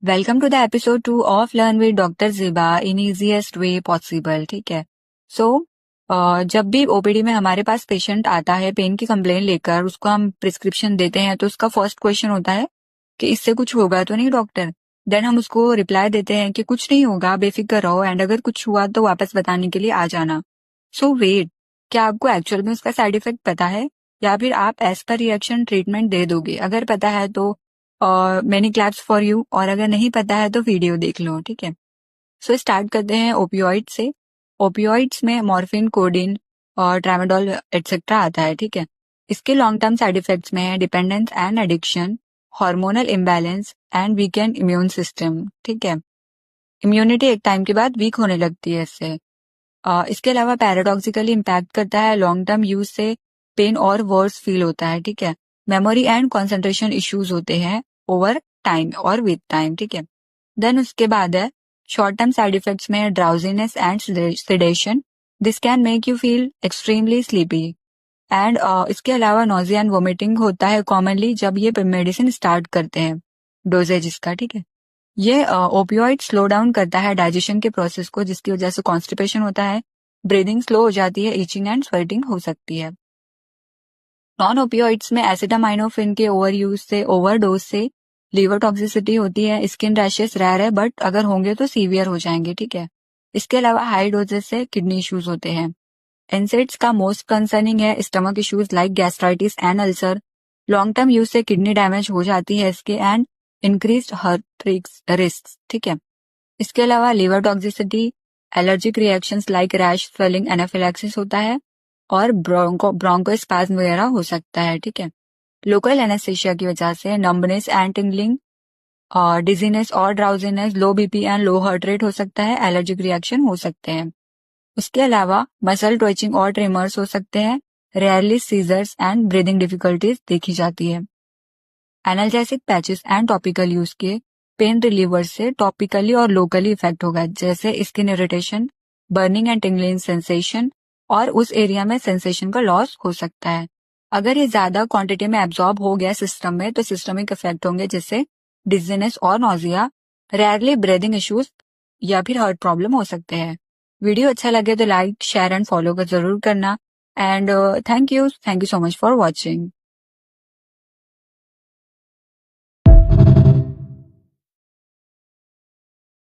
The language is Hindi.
Welcome to the episode 2 of learn with doctor Jiba in easiest way possible. ठीक है। सो जब भी ओपीडी में हमारे पास पेशेंट आता है पेन की कंप्लेन लेकर, उसको हम प्रिस्क्रिप्शन देते हैं तो उसका फर्स्ट क्वेश्चन होता है कि इससे कुछ होगा तो नहीं डॉक्टर। देन हम उसको रिप्लाई देते हैं कि कुछ नहीं होगा, बेफिक्र रहो, एंड अगर कुछ हुआ तो वापस बताने के लिए आ जाना। सो वेट, क्या आपको एक्चुअल में उसका साइड इफेक्ट पता है, या फिर आप एज पर रिएक्शन ट्रीटमेंट दे दोगे? अगर पता है तो मैनी क्लैप्स फॉर यू, और अगर नहीं पता है तो वीडियो देख लो। ठीक है। सो स्टार्ट करते हैं ओपियोइड से। ओपियोइड्स में मॉर्फिन, कोडीन और ट्रामाडोल एटसेट्रा आता है। ठीक है। इसके लॉन्ग टर्म साइड इफेक्ट्स में है dependence and addiction, hormonal imbalance and weekend immune system. ठीक है। इम्यूनिटी एक टाइम के बाद वीक होने लगती है इससे। इसके अलावा पैराडॉक्सिकली इम्पैक्ट करता है, लॉन्ग टर्म यूज से पेन और वर्स फील होता है। ठीक है। मेमोरी एंड कंसंट्रेशन इश्यूज होते हैं ओवर टाइम और विद टाइम। ठीक है। देन उसके बाद है शॉर्ट टर्म साइड इफेक्ट्स में drowsiness and sedation. This can make you feel extremely sleepy. And इसके अलावा नोजिया एंड वोमिटिंग होता है कॉमनली जब ये मेडिसिन स्टार्ट करते हैं, डोजेज इसका। ठीक है। ये ओपियोइड स्लो डाउन करता है डाइजेशन के प्रोसेस को, जिसकी वजह से कॉन्स्टिपेशन होता है, ब्रीदिंग स्लो हो जाती है, इचिंग एंड स्वेटिंग हो सकती है। नॉन ओपियोइड्स में एसिटामाइनोफिन के ओवर यूज से, ओवरडोज से लीवर टॉक्सिसिटी होती है, स्किन रैशेस रेयर है बट अगर होंगे तो सीवियर हो जाएंगे। ठीक है। इसके अलावा हाई डोजेस से किडनी इश्यूज होते हैं। एनसेड्स का मोस्ट कंसर्निंग है stomach issues like gastritis and ulcer. Long term use से किडनी डैमेज हो जाती है इसके, एंड इंक्रीज्ड हार्ट रिस्क। ठीक है। इसके अलावा liver toxicity, allergic reactions like rash, swelling, anaphylaxis होता है, और ब्रोंकोस्पाज्म वगैरह हो सकता है। ठीक है। लोकल एनेस्थीसिया की वजह से नंबनेस एंड टिंगलिंग, डिजीनेस और drowsiness, low BP and low heart rate हो सकता है, एलर्जिक रिएक्शन हो सकते हैं। उसके अलावा मसल ट्विचिंग और ट्रिमर्स हो सकते हैं, rarely seizures and breathing difficulties देखी जाती है। Analgesic patches and topical use के पेन रिलीवर से टॉपिकली और लोकली इफेक्ट होगा, जैसे skin irritation, burning and tingling sensation, और उस एरिया में सेंसेशन का लॉस हो सकता है। अगर ये ज्यादा क्वांटिटी में एब्जॉर्ब हो गया सिस्टम में तो सिस्टमिक इफेक्ट होंगे, जैसे डिजीनेस और नोजिया, रेयरली ब्रीदिंग इश्यूज या फिर हार्ट प्रॉब्लम हो सकते हैं। वीडियो अच्छा लगे तो लाइक, शेयर एंड फॉलो कर जरूर करना। And thank you so much for watching.